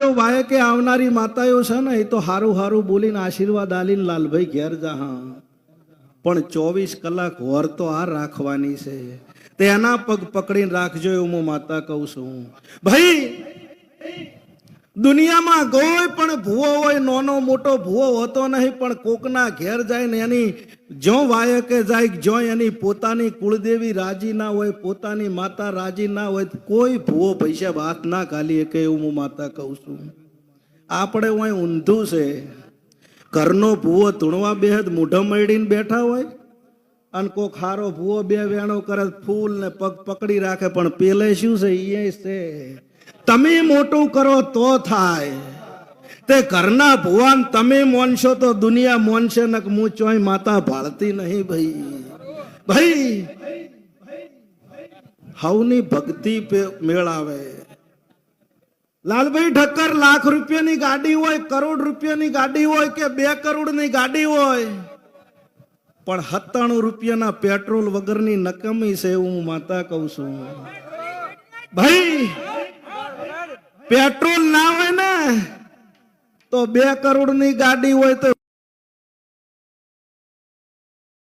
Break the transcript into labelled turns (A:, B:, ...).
A: તો વાયકે આવનારી માતાઓ છે ને એ તો હારું હારું બોલીને આશીર્વાદ આલીને લાલભાઈ ઘેર જા. પણ 24 કલાક વર તો આ રાખવાની છે, તેના પગ પકડીને રાખજો એવું હું માતા કહું છું. ભાઈ દુનિયામાં કોઈ પણ ભૂવો હોય, નાનો મોટો ભૂવો હોતો નહીં, પણ કોકના ઘેર જાય ને એની જો વાયકે જાય, જો એની પોતાની કુળદેવી રાજી ના હોય, પોતાની માતા રાજી ના હોય, કોઈ ભૂવો પૈસા હાથ ના ખાલી કે એવું હું માતા કહું છું. આપણે હોય ઊંધું છે, ઘરનો ભૂવો ધૂણવા બેહદ મૂઢો મળીને બેઠા હોય અને કોક હારો ભૂવો બે વેણો કરે, ફૂલ ને પગ પકડી રાખે, પણ પેલે શું છે એ છે તમે મોટું કરો તો થાય. તે ઘરના ભુવાન તમે મોનશો તો દુનિયા મોનશે ને હું ચોય માતા ભાળતી નહીં. ભાઈ હવની ભક્તિ મેળાવે. લાલભાઈ ઠક્કર લાખ રૂપિયાની ગાડી હોય, કરોડ રૂપિયાની ગાડી હોય કે 2 કરોડની ગાડી હોય, પણ 97 રૂપિયાના પેટ્રોલ વગરની નકમી છે એવું હું માતા કહું છું. ભાઈ પેટ્રોલ ના હોય ને તો 2 કરોડની ગાડી હોય તો